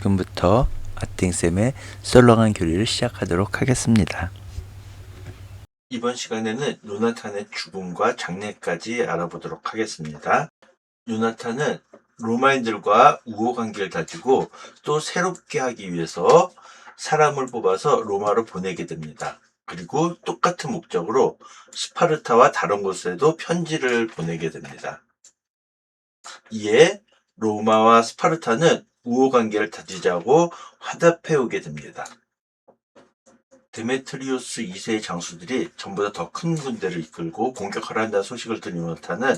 지금부터 아팅쌤의 썰렁한 교리를 시작하도록 하겠습니다. 이번 시간에는 요나탄의 죽음과 장례까지 알아보도록 하겠습니다. 요나탄은 로마인들과 우호 관계를 다지고 또 새롭게 하기 위해서 사람을 뽑아서 로마로 보내게 됩니다. 그리고 똑같은 목적으로 스파르타와 다른 곳에도 편지를 보내게 됩니다. 이에 로마와 스파르타는 우호 관계를 다지자고 화답해 오게 됩니다. 데메트리우스 2세의 장수들이 전보다 더 큰 군대를 이끌고 공격하려 한다는 소식을 들은 요나탄은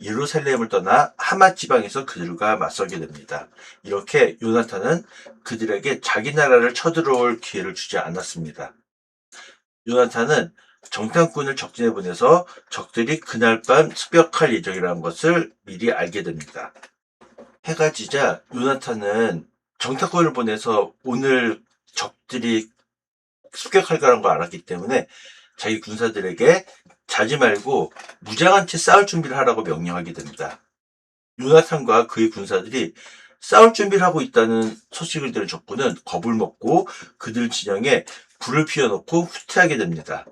예루살렘을 떠나 하맛 지방에서 그들과 맞서게 됩니다. 이렇게 요나탄은 그들에게 자기 나라를 쳐들어올 기회를 주지 않았습니다. 요나탄은 정탐꾼을 적진에 보내서 적들이 그날 밤 습격할 예정이라는 것을 미리 알게 됩니다. 해가 지자 요나탄은 정탐꾼을 보내서 오늘 적들이 습격할 거라는 걸 알았기 때문에 자기 군사들에게 자지 말고 무장한 채 싸울 준비를 하라고 명령하게 됩니다. 요나탄과 그의 군사들이 싸울 준비를 하고 있다는 소식을 들은 적군은 겁을 먹고 그들 진영에 불을 피워놓고 후퇴하게 됩니다.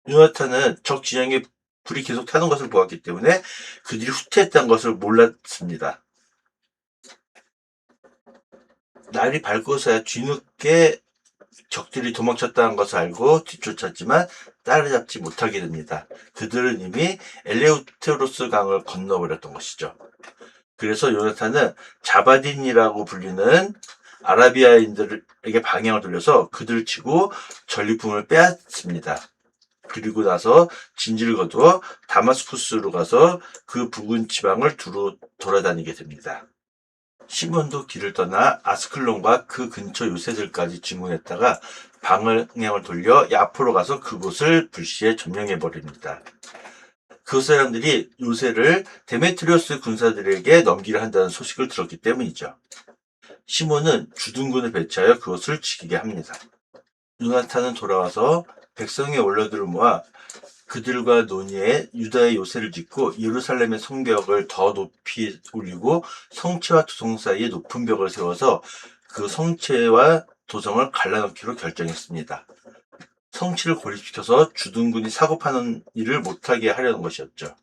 요나탄은 적 진영에 불이 계속 타는 것을 보았기 때문에 그들이 후퇴했다는 것을 몰랐습니다. 날이 밝고서야 뒤늦게 적들이 도망쳤다는 것을 알고 뒤쫓았지만 따라잡지 못하게 됩니다. 그들은 이미 엘레우테로스 강을 건너버렸던 것이죠. 그래서 요나탄은 자바딘이라고 불리는 아라비아인들에게 방향을 돌려서 그들을 치고 전리품을 빼앗습니다. 그리고 나서 진지를 거두어 다마스쿠스로 가서 그 부근 지방을 두루 돌아다니게 됩니다. 시몬도 길을 떠나 아스클론과 그 근처 요새들까지 진군했다가 방향을 돌려 야포로 가서 그곳을 불시에 점령해버립니다. 그 사람들이 요새를 데메트리오스 군사들에게 넘기려 한다는 소식을 들었기 때문이죠. 시몬은 주둔군을 배치하여 그것을 지키게 합니다. 요나탄은 돌아와서 백성의 원로들을 모아 그들과 논의해 유다의 요새를 짓고 예루살렘의 성벽을 더 높이 올리고 성체와 도성 사이에 높은 벽을 세워서 그 성체와 도성을 갈라놓기로 결정했습니다. 성취를 고립시켜서 주둔군이 사고파는 일을 못하게 하려는 것이었죠.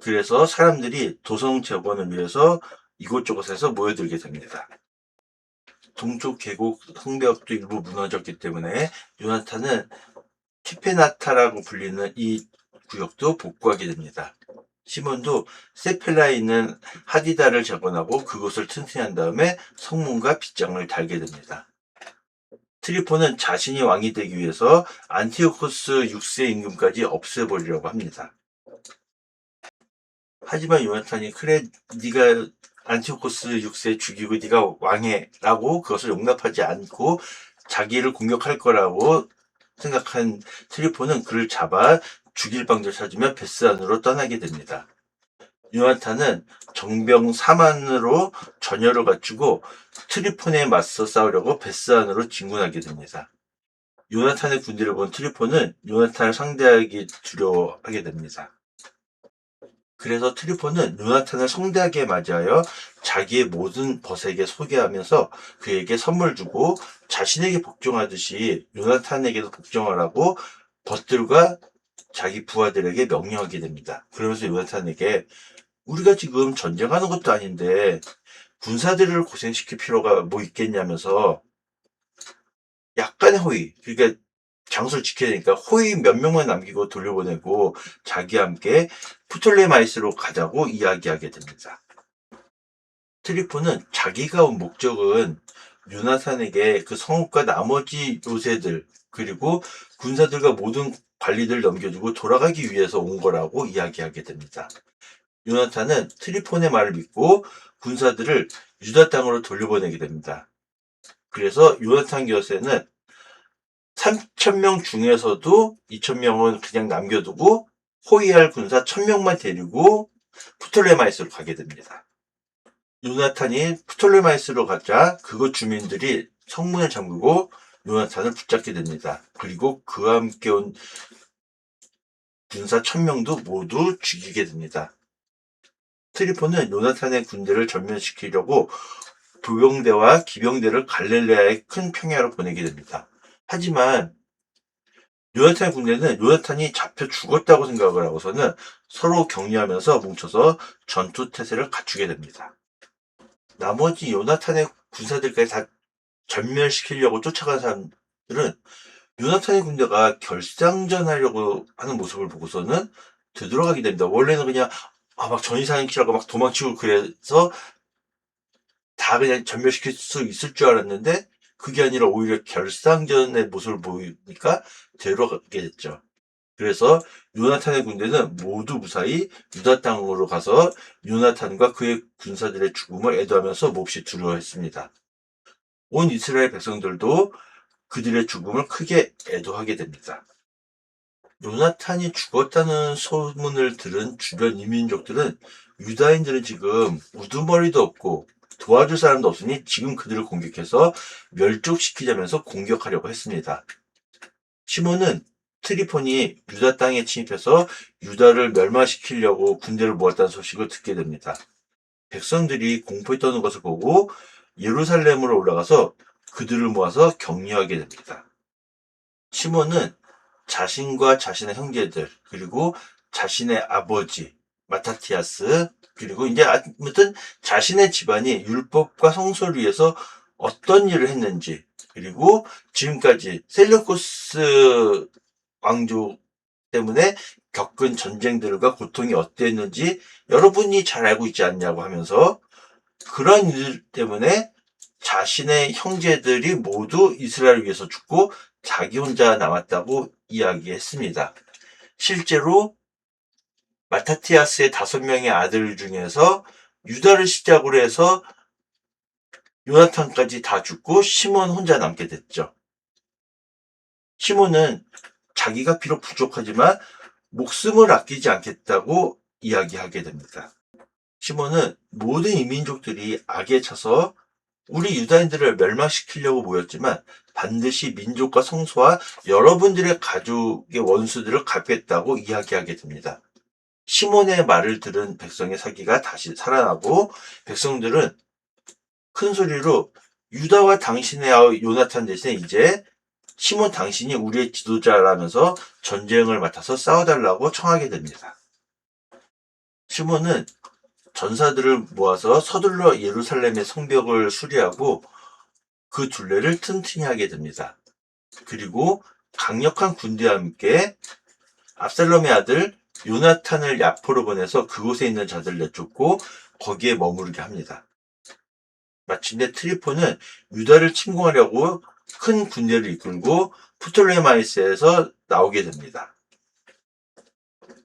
그래서 사람들이 도성 재건을 위해서 이곳저곳에서 모여들게 됩니다. 동쪽 계곡 성벽도 일부 무너졌기 때문에 요나탄은 키페나타라고 불리는 이 구역도 복구하게 됩니다. 시몬도 세펠라에 있는 하디다를 재건하고 그곳을 튼튼한 다음에 성문과 빗장을 달게 됩니다. 트리포는 자신이 왕이 되기 위해서 안티오코스 6세 임금까지 없애버리려고 합니다. 하지만 요나탄이 그래 네가 안티오코스 6세 죽이고 네가 왕해 라고 그것을 용납하지 않고 자기를 공격할 거라고 생각한 트리포는 그를 잡아 죽일 방도를 찾으며 베스안으로 떠나게 됩니다. 요나탄은 정병 4만으로 전열을 갖추고 트리폰에 맞서 싸우려고 베스안으로 진군하게 됩니다. 요나탄의 군대를 본 트리폰은 요나탄을 상대하기 두려워하게 됩니다. 그래서 트리폰은 요나탄을 성대하게 맞이하여 자기의 모든 벗에게 소개하면서 그에게 선물 주고 자신에게 복종하듯이 요나탄에게도 복종하라고 벗들과 자기 부하들에게 명령하게 됩니다. 그러면서 요나탄에게 우리가 지금 전쟁하는 것도 아닌데 군사들을 고생시킬 필요가 뭐 있겠냐면서 약간의 호의, 그러니까 장소를 지켜야 되니까 호의 몇 명만 남기고 돌려보내고 자기와 함께 프톨레마이스로 가자고 이야기하게 됩니다. 트리포는 자기가 온 목적은 요나탄에게 그 성읍과 나머지 요새들 그리고 군사들과 모든 관리들을 넘겨주고 돌아가기 위해서 온 거라고 이야기하게 됩니다. 요나탄은 트리폰의 말을 믿고 군사들을 유다 땅으로 돌려보내게 됩니다. 그래서 요나탄 곁에는 3,000명 중에서도 2,000명은 그냥 남겨두고 호위할 군사 1,000명만 데리고 프톨레마이스로 가게 됩니다. 요나탄이 프톨레마이스로 가자 그곳 주민들이 성문을 잠그고 요나탄을 붙잡게 됩니다. 그리고 그와 함께 온 군사 1,000명도 모두 죽이게 됩니다. 트리폰은 요나탄의 군대를 전면시키려고 부병대와 기병대를 갈릴레아의 큰 평야로 보내게 됩니다. 하지만 요나탄의 군대는 요나탄이 잡혀 죽었다고 생각을 하고서는 서로 격려하면서 뭉쳐서 전투 태세를 갖추게 됩니다. 나머지 요나탄의 군사들까지 다 전멸시키려고 쫓아간 사람들은 요나탄의 군대가 결상전하려고 하는 모습을 보고서는 되돌아가게 됩니다. 원래는 그냥 막 전이사행키라고 막 도망치고 그래서 다 그냥 전멸시킬 수 있을 줄 알았는데 그게 아니라 오히려 결상전의 모습을 보이니까 되돌아가게 됐죠. 그래서 요나탄의 군대는 모두 무사히 유다 땅으로 가서 요나탄과 그의 군사들의 죽음을 애도하면서 몹시 두려워했습니다. 온 이스라엘 백성들도 그들의 죽음을 크게 애도하게 됩니다. 요나탄이 죽었다는 소문을 들은 주변 이민족들은 유다인들은 지금 우두머리도 없고 도와줄 사람도 없으니 지금 그들을 공격해서 멸족시키자면서 공격하려고 했습니다. 시몬은 트리폰이 유다 땅에 침입해서 유다를 멸망시키려고 군대를 모았다는 소식을 듣게 됩니다. 백성들이 공포에 떠는 것을 보고 예루살렘으로 올라가서 그들을 모아서 격려하게 됩니다. 시몬은 자신과 자신의 형제들, 그리고 자신의 아버지 마타티아스, 그리고 이제 아무튼 자신의 집안이 율법과 성소를 위해서 어떤 일을 했는지, 그리고 지금까지 셀루코스 왕조 때문에 겪은 전쟁들과 고통이 어땠는지 여러분이 잘 알고 있지 않냐고 하면서 그런 일 때문에 자신의 형제들이 모두 이스라엘을 위해서 죽고 자기 혼자 남았다고 이야기했습니다. 실제로 마타티아스의 5명의 아들 중에서 유다를 시작으로 해서 요나탄까지 다 죽고 시몬 혼자 남게 됐죠. 시몬은 자기가 비록 부족하지만 목숨을 아끼지 않겠다고 이야기하게 됩니다. 시몬은 모든 이민족들이 악에 차서 우리 유다인들을 멸망시키려고 모였지만 반드시 민족과 성소와 여러분들의 가족의 원수들을 갚겠다고 이야기하게 됩니다. 시몬의 말을 들은 백성의 사기가 다시 살아나고 백성들은 큰 소리로 유다와 당신의 아우 요나탄 대신에 이제 시몬 당신이 우리의 지도자라면서 전쟁을 맡아서 싸워달라고 청하게 됩니다. 시몬은 전사들을 모아서 서둘러 예루살렘의 성벽을 수리하고 그 둘레를 튼튼히 하게 됩니다. 그리고 강력한 군대와 함께 압살롬의 아들 요나탄을 야포로 보내서 그곳에 있는 자들을 내쫓고 거기에 머무르게 합니다. 마침내 트리폰은 유다를 침공하려고 큰 군대를 이끌고 프톨레마이스에서 나오게 됩니다.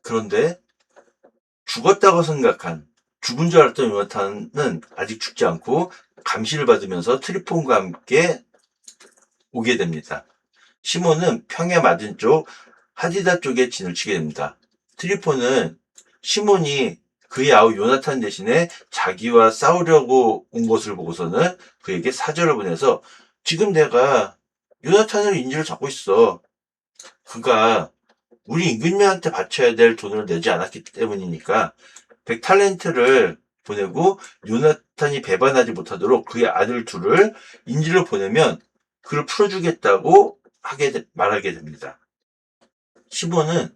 그런데 죽었다고 생각한 죽은 줄 알았던 요나탄은 아직 죽지 않고 감시를 받으면서 트리폰과 함께 오게 됩니다. 시몬은 평야 맞은쪽 하디다 쪽에 진을 치게 됩니다. 트리폰은 시몬이 그의 아우 요나탄 대신에 자기와 싸우려고 온 것을 보고서는 그에게 사절을 보내서 지금 내가 요나탄을 인질을 잡고 있어. 그가 우리 임금님한테 바쳐야 될 돈을 내지 않았기 때문이니까 100탈렌트를 보내고 요나탄이 배반하지 못하도록 그의 아들 둘을 인질로 보내면 그를 풀어주겠다고 말하게 됩니다. 시몬은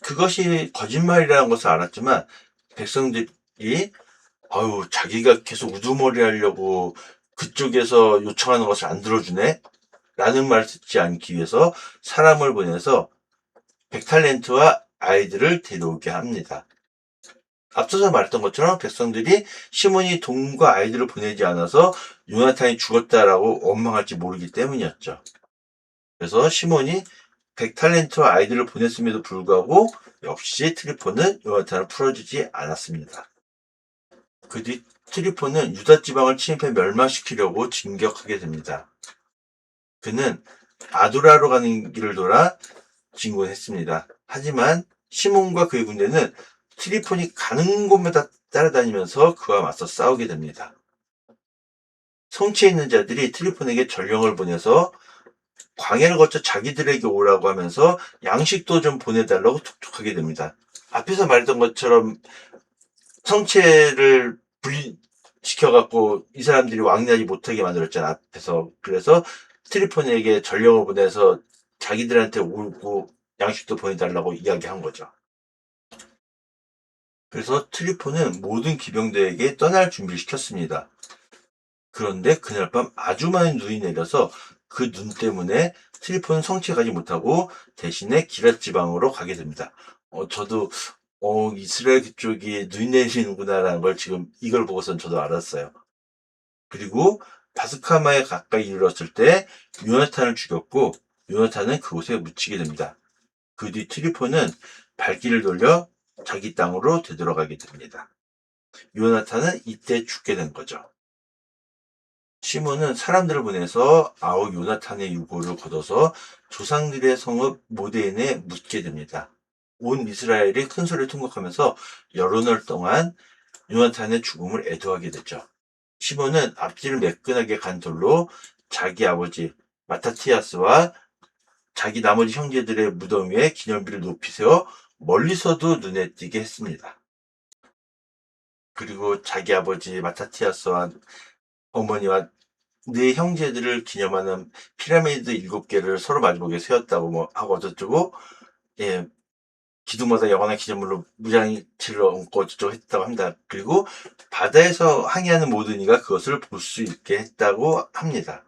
그것이 거짓말이라는 것을 알았지만 백성들이 자기가 계속 우두머리 하려고 그쪽에서 요청하는 것을 안 들어주네? 라는 말을 듣지 않기 위해서 사람을 보내서 100탈렌트와 아이들을 데려오게 합니다. 앞서서 말했던 것처럼 백성들이 시몬이 돈과 아이들을 보내지 않아서 요나탄이 죽었다라고 원망할지 모르기 때문이었죠. 그래서 시몬이 100탈렌트와 아이들을 보냈음에도 불구하고 역시 트리폰은 요나탄을 풀어주지 않았습니다. 그 뒤 트리폰은 유다 지방을 침입해 멸망시키려고 진격하게 됩니다. 그는 아두라로 가는 길을 돌아 진군했습니다. 하지만 시몬과 그의 군대는 트리폰이 가는 곳마다 따라다니면서 그와 맞서 싸우게 됩니다. 성취에 있는 자들이 트리폰에게 전령을 보내서 광야를 거쳐 자기들에게 오라고 하면서 양식도 좀 보내달라고 톡톡하게 됩니다. 앞에서 말했던 것처럼 성체를 분리시켜갖고 이 사람들이 왕래하지 못하게 만들었잖아, 앞에서. 그래서 트리폰에게 전령을 보내서 자기들한테 오고 양식도 보내달라고 이야기한 거죠. 그래서 트리폰은 모든 기병대에게 떠날 준비를 시켰습니다. 그런데 그날 밤 아주 많은 눈이 내려서 그 눈 때문에 트리폰은 성취에 가지 못하고 대신에 기랏 지방으로 가게 됩니다. 저도 이스라엘 그쪽이 눈이 내리는구나라는 걸 지금 이걸 보고선 저도 알았어요. 그리고 바스카마에 가까이 이르렀을 때 요나탄을 죽였고 요나탄은 그곳에 묻히게 됩니다. 그 뒤 트리폰은 발길을 돌려 자기 땅으로 되돌아가게 됩니다. 요나탄은 이때 죽게 된 거죠. 시몬은 사람들을 보내서 아우 요나탄의 유고를 거둬서 조상들의 성읍 모데인에 묻게 됩니다. 온 이스라엘이 큰 소리를 통곡하면서 여러 날 동안 요나탄의 죽음을 애도하게 되죠. 시몬은 앞뒤를 매끈하게 간 돌로 자기 아버지 마타티아스와 자기 나머지 형제들의 무덤 위에 기념비를 높이 세워 멀리서도 눈에 띄게 했습니다. 그리고 자기 아버지 마타티아스와 어머니와 네 형제들을 기념하는 피라미드 7개를 서로 마주보게 세웠다고 뭐 하고 어쩌고, 예, 기둥마다 영원한 기념물로 무장치를 얹고 어쩌고 했다고 합니다. 그리고 바다에서 항해하는 모든 이가 그것을 볼 수 있게 했다고 합니다.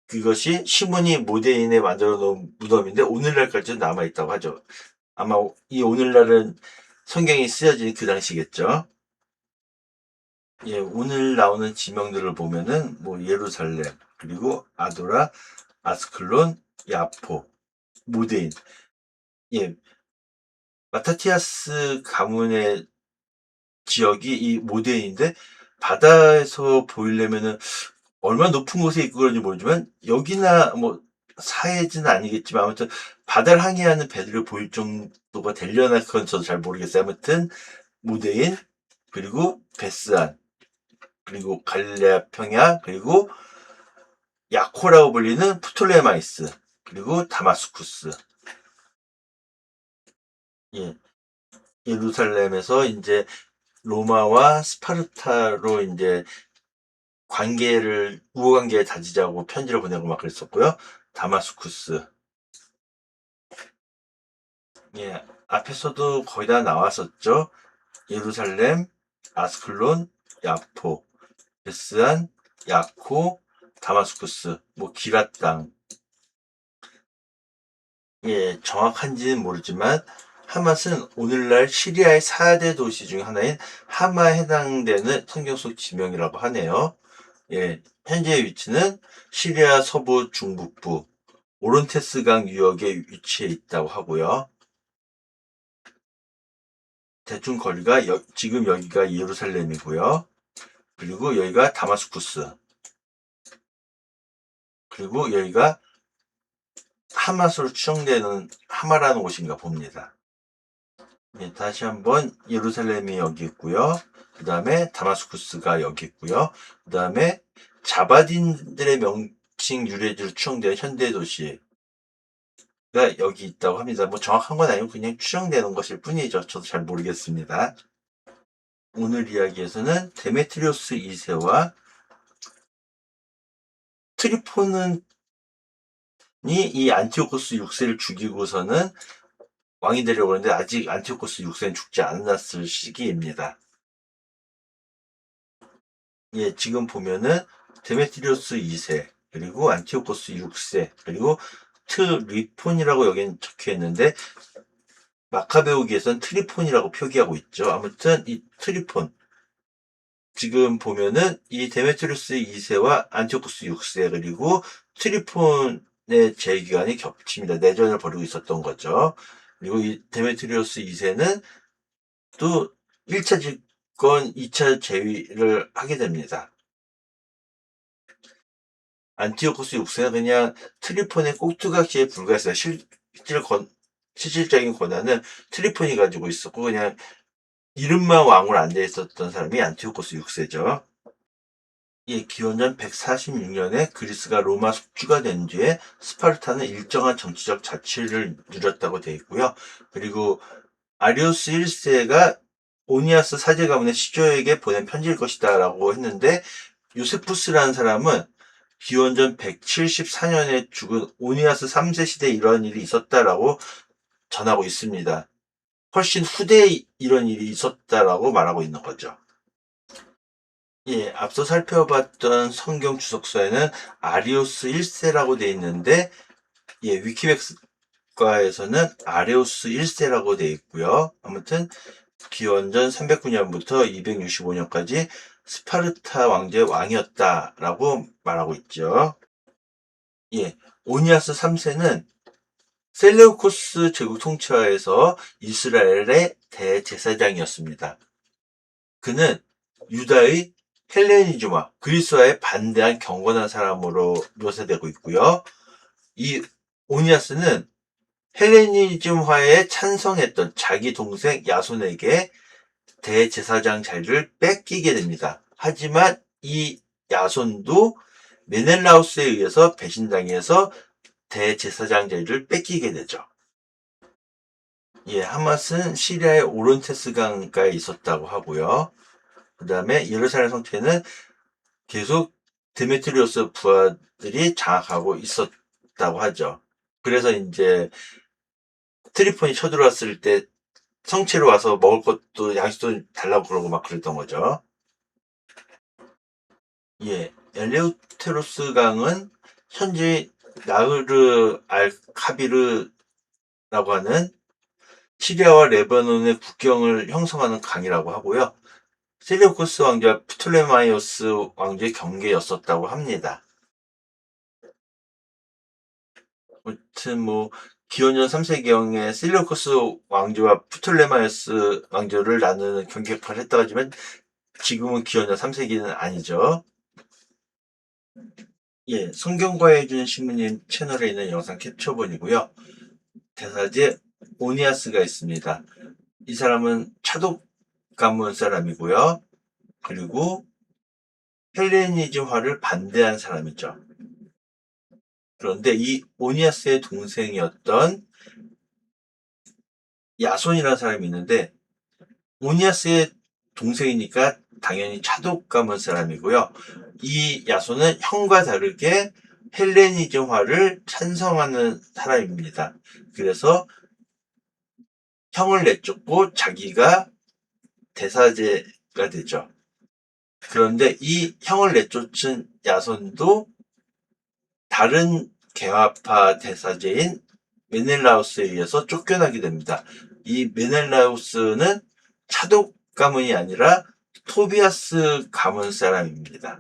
그것이 시몬이 모데인에 만들어 놓은 무덤인데 오늘날까지도 남아있다고 하죠. 아마 이 오늘날은 성경이 쓰여진 그 당시겠죠. 예, 오늘 나오는 지명들을 보면은 뭐 예루살렘, 그리고 아도라, 아스클론, 야포, 모데인. 예, 마타티아스 가문의 지역이 이 모데인인데 바다에서 보이려면은 얼마나 높은 곳에 있고 그런지 모르지만 여기나 뭐 사해지는 아니겠지만 아무튼 바다를 항해하는 배들이 보일 정도가 되려나 그건 저도 잘 모르겠어요. 아무튼 모데인, 그리고 베스안, 그리고 갈레아 평야, 그리고 야코라고 불리는 프톨레마이스, 그리고 다마스쿠스. 예, 예루살렘에서 이제 로마와 스파르타로 이제 우호관계를 다지자고 편지를 보내고 막 그랬었고요. 다마스쿠스. 예, 앞에서도 거의 다 나왔었죠. 예루살렘, 아스클론, 야포, 베스안, 야코, 다마스쿠스, 뭐 기랏 땅. 예, 정확한지는 모르지만 하맛은 오늘날 시리아의 4대 도시 중 하나인 하마에 해당되는 성경 속 지명이라고 하네요. 예, 현재의 위치는 시리아 서부 중북부 오론테스강 유역에 위치해 있다고 하고요. 대충 거리가 지금 여기가 예루살렘이고요. 그리고 여기가 다마스쿠스. 그리고 여기가 하맛으로 추정되는 하마라는 곳인가 봅니다. 예, 다시 한번 예루살렘이 여기 있고요. 그 다음에 다마스쿠스가 여기 있고요. 그 다음에 자바딘들의 명칭 유래지로 추정되는 현대 도시가 여기 있다고 합니다. 뭐 정확한 건 아니고 그냥 추정되는 것일 뿐이죠. 저도 잘 모르겠습니다. 오늘 이야기에서는 데메트리오스 2세와 트리폰이 이 안티오코스 6세를 죽이고서는 왕이 되려고 하는데 아직 안티오코스 6세는 죽지 않았을 시기입니다. 예, 지금 보면은 데메트리오스 2세, 그리고 안티오코스 6세, 그리고 트리폰이라고 여긴 적혀 있는데 마카베오기에서는 트리폰이라고 표기하고 있죠. 아무튼 이 트리폰, 지금 보면은 이 데메트리오스 2세와 안티오코스 6세 그리고 트리폰의 재기관이 겹칩니다. 내전을 벌이고 있었던 거죠. 그리고 이 데메트리오스 2세는 또 1차 집권, 2차 재위를 하게 됩니다. 안티오코스 6세는 그냥 트리폰의 꼭두각시에 불과했어요. 실질적인 권한은 트리폰이 가지고 있었고 그냥 이름만 왕으로 앉아 있었던 사람이 안티오코스 6세죠. 예, 기원전 146년에 그리스가 로마 속주가 된 뒤에 스파르타는 일정한 정치적 자치를 누렸다고 되어 있고요. 그리고 아리오스 1세가 오니아스 사제 가문의 시조에게 보낸 편지일 것이다 라고 했는데, 요세푸스라는 사람은 기원전 174년에 죽은 오니아스 3세 시대에 이런 일이 있었다라고 전하고 있습니다. 훨씬 후대에 이런 일이 있었다라고 말하고 있는 거죠. 예, 앞서 살펴봤던 성경 주석서에는 아리오스 1세라고 되어 있는데, 예, 위키백과에서는 아레오스 1세라고 되어 있고요. 아무튼 기원전 309년부터 265년까지 스파르타 왕제의 왕이었다라고 말하고 있죠. 예, 오니아스 3세는 셀레우코스 제국 통치하에서 이스라엘의 대제사장이었습니다. 그는 유다의 헬레니즘화, 그리스와에 반대한 경건한 사람으로 묘사되고 있고요. 이 오니아스는 헬레니즘화에 찬성했던 자기 동생 야손에게 대제사장 자리를 뺏기게 됩니다. 하지만 이 야손도 메넬라우스에 의해서 배신당해서 대제사장 자리를 뺏기게 되죠. 예, 하맛은 시리아의 오론테스 강가에 있었다고 하고요. 그 다음에 예루살렘 성체는 계속 데메트리오스 부하들이 장악하고 있었다고 하죠. 그래서 이제 트리폰이 쳐들어왔을 때 성체로 와서 먹을 것도 양식도 달라고 그러고 막 그랬던 거죠. 예, 엘레우테로스 강은 현재 나흐르 알 카비르라고 하는 시리아와 레바논의 국경을 형성하는 강이라고 하고요. 셀레우코스 왕자 프톨레마이오스 왕조의 경계였었다고 합니다. 아무튼 기원전 3세기경에 셀레우코스 왕조와 프톨레마이오스 왕조를 나누는 경계 역할을 했다고 하지만 지금은 기원전 3세기는 아니죠. 예, 성경과해준 신부님 채널에 있는 영상 캡처본이고요. 대사제 오니아스가 있습니다. 이 사람은 차독 가문 사람이고요. 그리고 헬레니즘화를 반대한 사람이죠. 그런데 이 오니아스의 동생이었던 야손이라는 사람이 있는데, 오니아스의 동생이니까 당연히 차독 가문 사람이고요. 이 야손은 형과 다르게 헬레니즘화를 찬성하는 사람입니다. 그래서 형을 내쫓고 자기가 대사제가 되죠. 그런데 이 형을 내쫓은 야손도 다른 개화파 대사제인 메넬라우스에 의해서 쫓겨나게 됩니다. 이 메넬라우스는 차독 가문이 아니라 토비아스 가문 사람입니다.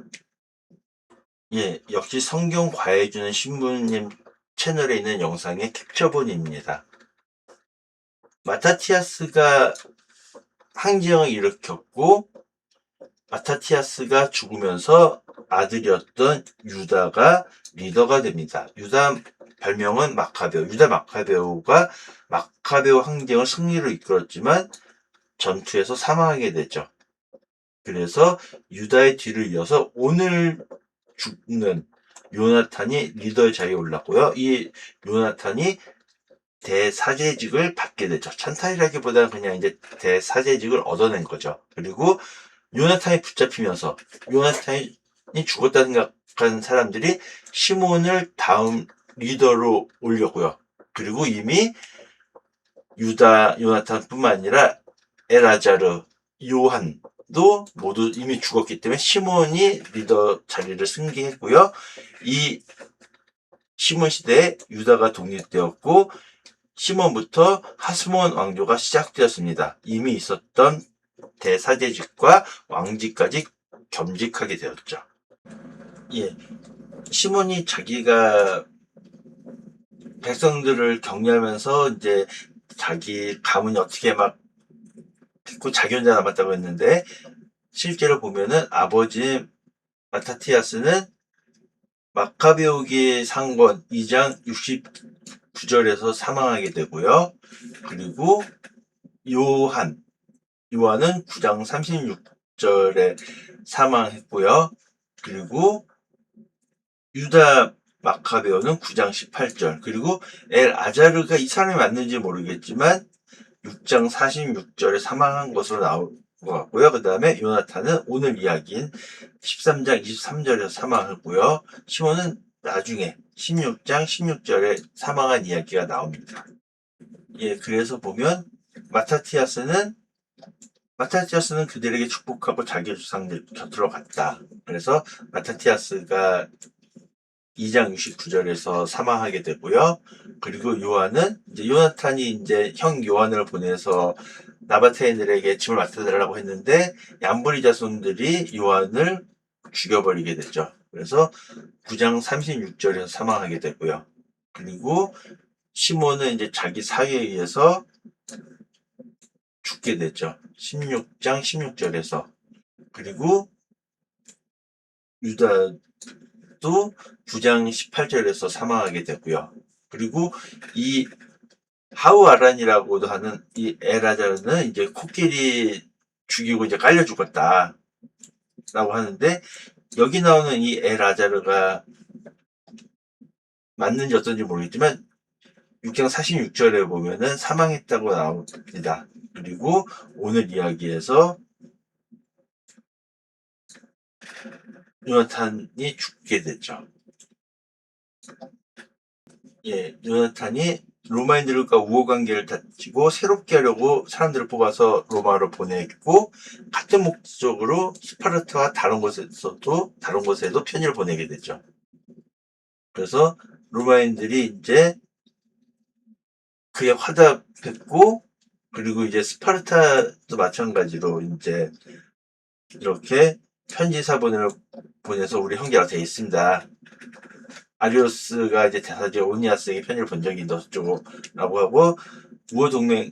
예, 역시 성경 과해주는 신부님 채널에 있는 영상의 캡처본입니다. 마타티아스가 항쟁을 일으켰고, 마타티아스가 죽으면서 아들이었던 유다가 리더가 됩니다. 유다 별명은 마카베오. 유다 마카베오가 마카베오 항쟁을 승리로 이끌었지만 전투에서 사망하게 되죠. 그래서 유다의 뒤를 이어서 오늘 죽는 요나탄이 리더의 자리에 올랐고요. 이 요나탄이 대사제직을 받게 되죠. 찬탈이라기보다는 그냥 이제 대사제직을 얻어낸 거죠. 그리고 요나탄이 붙잡히면서 요나탄이 죽었다 생각한 사람들이 시몬을 다음 리더로 올렸고요. 그리고 이미 유다 요나탄뿐만 아니라 엘아자르, 요한도 모두 이미 죽었기 때문에 시몬이 리더 자리를 승계했고요. 이 시몬 시대에 유다가 독립되었고 시몬부터 하스몬 왕조가 시작되었습니다. 이미 있었던 대사제직과 왕직까지 겸직하게 되었죠. 예, 시몬이 자기가 백성들을 격려하면서 이제 자기 가문이 어떻게 막 듣고 자기 혼자 남았다고 했는데, 실제로 보면은 아버지 마타티아스는 마카베오기 상권 2장 69절에서 사망하게 되고요. 그리고 요한은 9장 36절에 사망했고요. 그리고 유다 마카베오는 9장 18절, 그리고 엘 아자르가 이 사람이 맞는지 모르겠지만 6장 46절에 사망한 것으로 나온 것 같고요. 그 다음에 요나탄은 오늘 이야기인 13장 23절에서 사망하고요. 시몬은 나중에 16장 16절에 사망한 이야기가 나옵니다. 예, 그래서 보면 마타티아스는 그들에게 축복하고 자기 조상들 곁으로 갔다. 그래서 마타티아스가 2장 69절에서 사망하게 되고요. 그리고 요한은 이제 요나탄이 이제 형 요한을 보내서 나바테인들에게 짐을 맡아달라고 했는데 얀브리 자손들이 요한을 죽여버리게 되죠. 그래서 9장 36절에서 사망하게 되고요. 그리고 시몬은 이제 자기 사위에 의해서 죽게 되죠. 16장 16절에서. 그리고 유다도 9장 18절에서 사망하게 되고요. 그리고 이 하우아란이라고도 하는 이 에라자르는 이제 코끼리 죽이고 이제 깔려 죽었다 라고 하는데, 여기 나오는 이 에라자르가 맞는지 어떤지 모르겠지만 6장 46절에 보면은 사망했다고 나옵니다. 그리고 오늘 이야기에서 요나탄이 죽게 되죠. 예, 요나탄이 로마인들과 우호관계를 다지고 새롭게 하려고 사람들을 뽑아서 로마로 보냈고, 같은 목적으로 스파르타와 다른 곳에도 편지를 보내게 되죠. 그래서 로마인들이 이제 그에 화답했고, 그리고 이제 스파르타도 마찬가지로 이제 이렇게 편지 사본을 보내서 우리 형제가 되어 있습니다. 아리오스가 이제 대사제 오니아스에게 편지를 본 적이 있었죠 라고 하고 우호 동맹을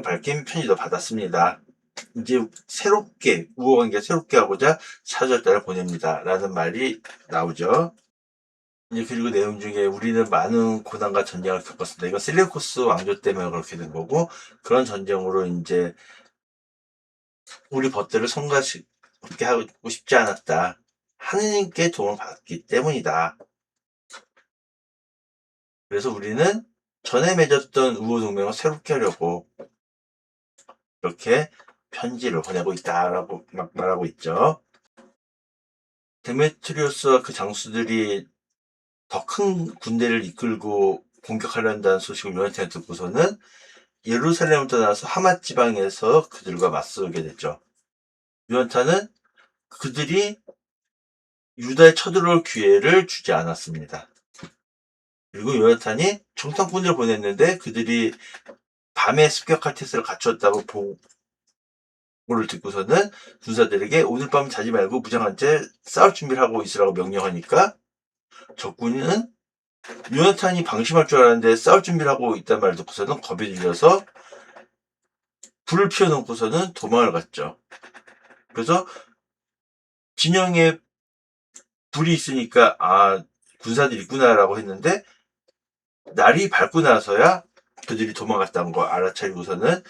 밝힌 편지도 받았습니다. 이제 새롭게 우호 관계 새롭게 하고자 사절단을 보냅니다 라는 말이 나오죠. 이제 그리고 내용 중에 우리는 많은 고난과 전쟁을 겪었습니다. 이건 셀레우코스 왕조 때문에 그렇게 된 거고, 그런 전쟁으로 이제 우리 벗들을 성가시게 하고 싶지 않았다. 하느님께 도움을 받기 때문이다. 그래서 우리는 전에 맺었던 우호 동맹을 새롭게 하려고 이렇게 편지를 보내고 있다라고 막 말하고 있죠. 데메트리우스와 그 장수들이 더 큰 군대를 이끌고 공격하려 한다는 소식을 요나탄이 듣고서는 예루살렘을 떠나서 하맛 지방에서 그들과 맞서게 됐죠. 요나탄은 그들이 유다에 쳐들어올 기회를 주지 않았습니다. 그리고 요나탄이 정탐꾼을 보냈는데 그들이 밤에 습격할 태세를 갖췄다고 보고를 듣고서는 군사들에게 오늘 밤 자지 말고 무장한 채 싸울 준비를 하고 있으라고 명령하니까 적군은 요나탄이 방심할 줄 알았는데 싸울 준비를 하고 있단 말을 듣고서는 겁에 질려서 불을 피워놓고서는 도망을 갔죠. 그래서 진영에 불이 있으니까 군사들이 있구나라고 했는데 날이 밝고 나서야 그들이 도망갔다는 거 알아차리고서는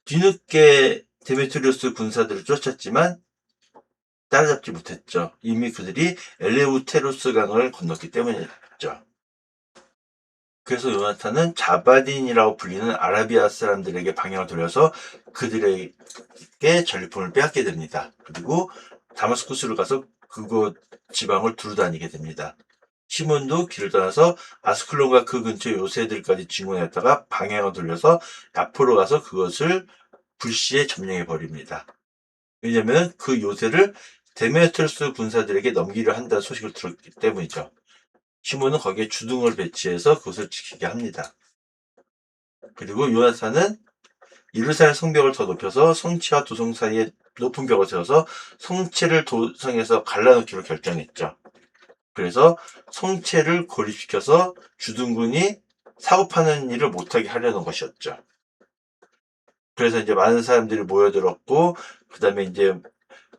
뒤늦게 데메트리우스 군사들을 쫓았지만 따라잡지 못했죠. 이미 그들이 엘레우테로스 강을 건넜기 때문이었죠. 그래서 요나탄은 자바딘이라고 불리는 아라비아 사람들에게 방향을 돌려서 그들에게 전리품을 빼앗게 됩니다. 그리고 다마스쿠스를 가서 그곳 지방을 두루다니게 됩니다. 시몬도 길을 떠나서 아스클론과 그 근처 요새들까지 진군했다가 방향을 돌려서 야포로 가서 그것을 불시에 점령해 버립니다. 왜냐하면 그 요새를 데메트리우스 군사들에게 넘기려 한다는 소식을 들었기 때문이죠. 시몬은 거기에 주둔을 배치해서 그것을 지키게 합니다. 그리고 요나탄은 예루살렘 성벽을 더 높여서 성치와 도성 사이에 높은 벽을 세워서 성체를 도성에서 갈라놓기로 결정했죠. 그래서 성체를 고립시켜서 주둔군이 사고파는 일을 못하게 하려는 것이었죠. 그래서 이제 많은 사람들이 모여들었고, 그 다음에 이제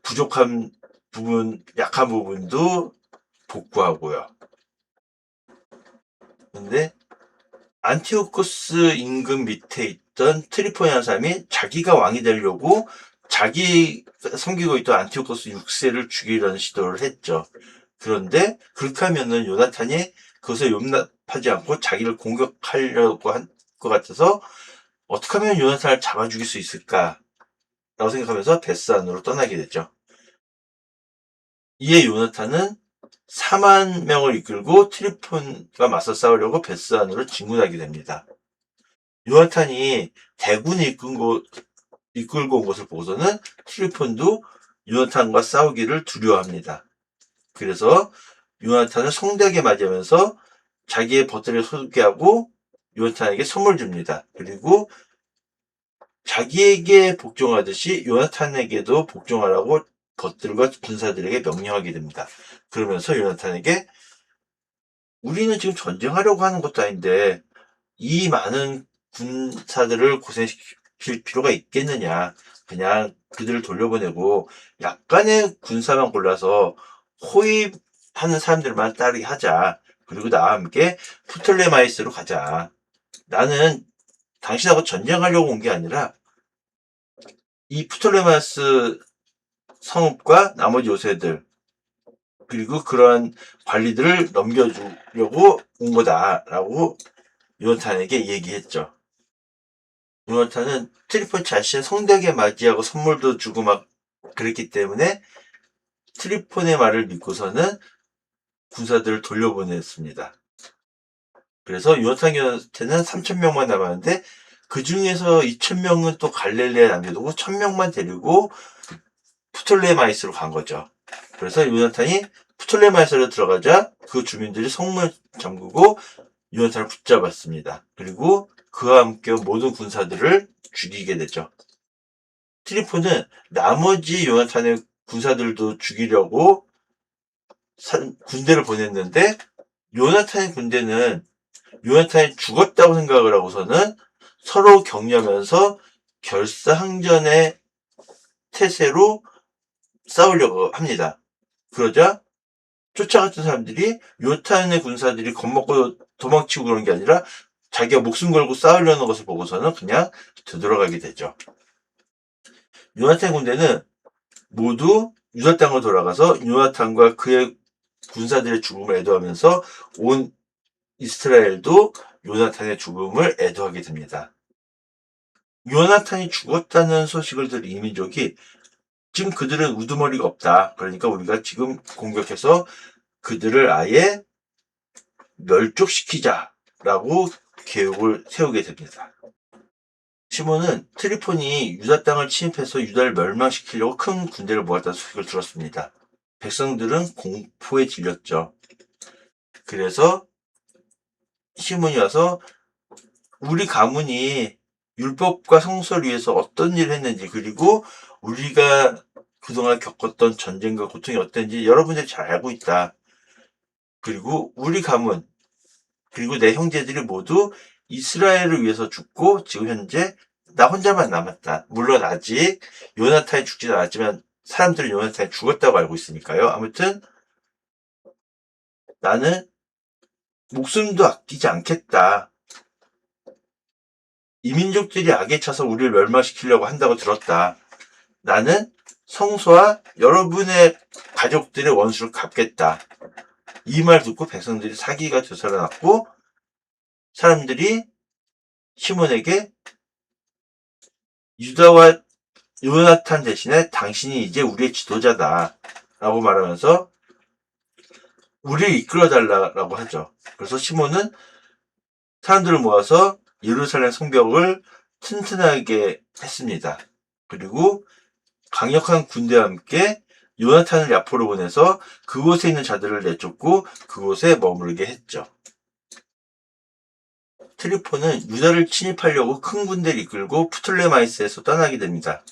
부족한 부분, 약한 부분도 복구하고요. 근데 안티오코스 임금 밑에 있던 트리포니라는 사람이 자기가 왕이 되려고 자기 섬기고 있던 안티오코스 6세를 죽이려는 시도를 했죠. 그런데 그렇게 하면은 요나탄이 그것을 용납하지 않고 자기를 공격하려고 한 것 같아서 어떻게 하면 요나탄을 잡아 죽일 수 있을까? 라고 생각하면서 베스안으로 떠나게 되죠. 이에 요나탄은 4만 명을 이끌고 트리폰과 맞서 싸우려고 베스안으로 진군하게 됩니다. 요나탄이 대군을 이끌고 온 것을 보고서는 트리폰도 요나탄과 싸우기를 두려워합니다. 그래서 요나탄을 성대하게 맞이하면서 자기의 벗들을 소개하고 요나탄에게 선물 줍니다. 그리고 자기에게 복종하듯이 요나탄에게도 복종하라고 벗들과 군사들에게 명령하게 됩니다. 그러면서 요나탄에게 우리는 지금 전쟁하려고 하는 것도 아닌데 이 많은 군사들을 고생시킬 필요가 있겠느냐. 그냥 그들을 돌려보내고 약간의 군사만 골라서 호위하는 사람들만 따르게 하자. 그리고 나와 함께 프톨레마이스로 가자. 나는 당신하고 전쟁하려고 온 게 아니라 이 프톨레마이스 성읍과 나머지 요새들 그리고 그러한 관리들을 넘겨주려고 온 거다라고 요나탄에게 얘기했죠. 요나탄은 트리폰 자신을 성대하게 맞이하고 선물도 주고 막 그랬기 때문에 트리폰의 말을 믿고서는 군사들을 돌려보냈습니다. 그래서 요나탄한테는 3,000명만 남았는데 그 중에서 2,000명은 또 갈릴리에 남겨두고 1,000명만 데리고 프톨레마이스로 간 거죠. 그래서 요나탄이 프톨레마이스로 들어가자 그 주민들이 성문을 잠그고 요나탄을 붙잡았습니다. 그리고 그와 함께 모든 군사들을 죽이게 되죠. 트리폰은 나머지 요나탄의 군사들도 죽이려고 군대를 보냈는데 요나탄의 군대는 요나탄이 죽었다고 생각을 하고서는 서로 격려하면서 결사항전의 태세로 싸우려고 합니다. 그러자 쫓아갔던 사람들이 요나탄의 군사들이 겁먹고 도망치고 그런 게 아니라 자기가 목숨 걸고 싸우려는 것을 보고서는 그냥 되돌아가게 되죠. 요나탄 군대는 모두 유다 땅으로 돌아가서 요나탄과 그의 군사들의 죽음을 애도하면서 온 이스라엘도 요나탄의 죽음을 애도하게 됩니다. 요나탄이 죽었다는 소식을 들은 이민족이 지금 그들은 우두머리가 없다. 그러니까 우리가 지금 공격해서 그들을 아예 멸족시키자라고 계획을 세우게 됩니다. 시몬은 트리폰이 유다 땅을 침입해서 유다를 멸망시키려고 큰 군대를 모았다는 소식을 들었습니다. 백성들은 공포에 질렸죠. 그래서 시몬이 와서 우리 가문이 율법과 성소를 위해서 어떤 일을 했는지 그리고 우리가 그동안 겪었던 전쟁과 고통이 어땠는지 여러분들이 잘 알고 있다. 그리고 우리 가문 그리고 내 형제들이 모두 이스라엘을 위해서 죽고 지금 현재 나 혼자만 남았다. 물론 아직 요나탄이 죽지는 않았지만 사람들은 요나탄이 죽었다고 알고 있으니까요. 아무튼 나는 목숨도 아끼지 않겠다. 이민족들이 악에 차서 우리를 멸망시키려고 한다고 들었다. 나는 성소와 여러분의 가족들의 원수를 갚겠다. 이 말 듣고 백성들이 사기가 되살아났고 사람들이 시몬에게 유다와 요나탄 대신에 당신이 이제 우리의 지도자다 라고 말하면서 우리를 이끌어달라고 하죠. 그래서 시몬은 사람들을 모아서 예루살렘 성벽을 튼튼하게 했습니다. 그리고 강력한 군대와 함께 요나탄을 야포로 보내서 그곳에 있는 자들을 내쫓고 그곳에 머물게 했죠. 트리폰은 유다를 침입하려고 큰 군대를 이끌고 프톨레마이스에서 떠나게 됩니다.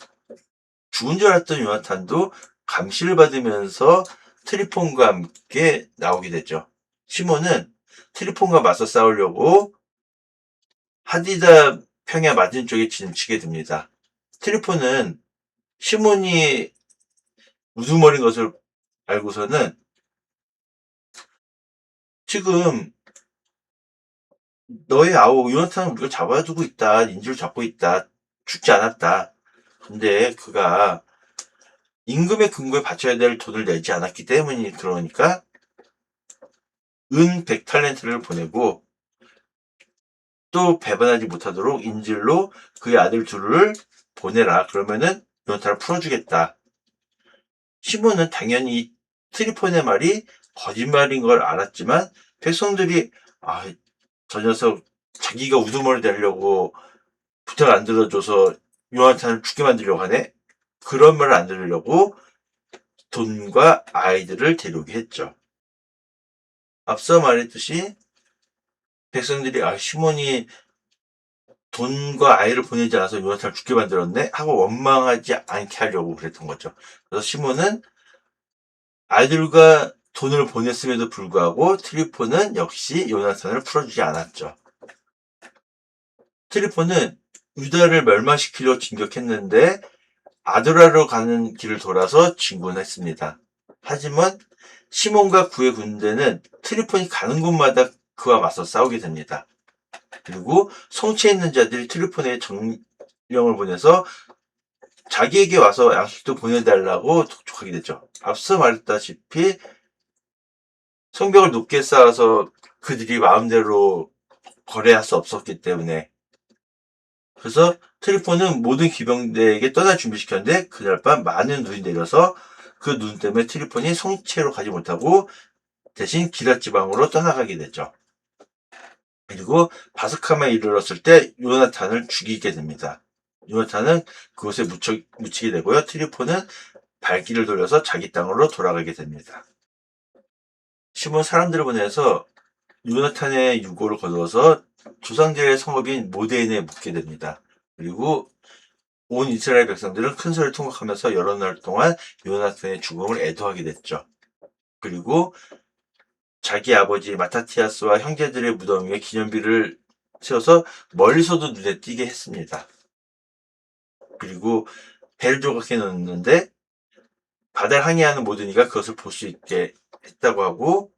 죽은 줄 알았던 요나탄도 감시를 받으면서 트리폰과 함께 나오게 되죠. 시몬은 트리폰과 맞서 싸우려고 하디다 평야 맞은쪽에 진치게 됩니다. 트리폰은 시몬이 우두머리인 것을 알고서는 지금 너의 아우 요나탄은 우리가 잡아두고 있다. 인질을 잡고 있다. 죽지 않았다. 근데 그가 임금의 근거에 바쳐야 될 돈을 내지 않았기 때문이 그러니까 은 100탈렌트를 보내고 또 배반하지 못하도록 인질로 그의 아들 둘을 보내라. 그러면은 요나탄을 풀어주겠다. 시몬은 당연히 트리폰의 말이 거짓말인 걸 알았지만 백성들이 저 녀석 자기가 우두머리 되려고 부탁 안 들어줘서 요나탄을 죽게 만들려고 하네. 그런 말을 안 들으려고 돈과 아이들을 데려오게 했죠. 앞서 말했듯이 백성들이 시몬이 돈과 아이를 보내지 않아서 요나탄을 죽게 만들었네 하고 원망하지 않게 하려고 그랬던 거죠. 그래서 시몬은 아이들과 돈을 보냈음에도 불구하고 트리폰은 역시 요나탄을 풀어주지 않았죠. 트리폰은 유다를 멸망시키려 진격했는데 아도라로 가는 길을 돌아서 진군했습니다. 하지만 시몬과 그의 군대는 트리폰이 가는 곳마다 그와 맞서 싸우게 됩니다. 그리고 성취에 있는 자들이 트리폰에 정령을 보내서 자기에게 와서 양식도 보내달라고 독촉하게 되죠. 앞서 말했다시피 성벽을 높게 쌓아서 그들이 마음대로 거래할 수 없었기 때문에, 그래서 트리폰은 모든 기병대에게 떠날 준비시켰는데 그날 밤 많은 눈이 내려서 그 눈 때문에 트리폰이 성체로 가지 못하고 대신 기럇 지방으로 떠나가게 되죠. 그리고 바스카마에 이르렀을 때 요나탄을 죽이게 됩니다. 요나탄은 그곳에 묻히게 되고요. 트리폰은 발길을 돌려서 자기 땅으로 돌아가게 됩니다. 시몬 사람들을 보내서 요나탄의 유고를 거두어서 조상들의 성읍인 모데인에 묻게 됩니다. 그리고 온 이스라엘 백성들은 큰 소리를 통곡하면서 여러 날 동안 요나탄의 죽음을 애도하게 됐죠. 그리고 자기 아버지 마타티아스와 형제들의 무덤 위에 기념비를 세워서 멀리서도 눈에 띄게 했습니다. 그리고 배를 조각해 놓는데 바다를 항해하는 모든 이가 그것을 볼 수 있게 했다고 하고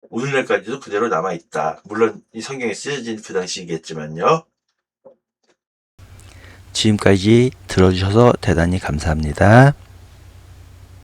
오늘날까지도 그대로 남아있다. 물론 이 성경에 쓰여진 그 당시이겠지만요. 지금까지 들어주셔서 대단히 감사합니다.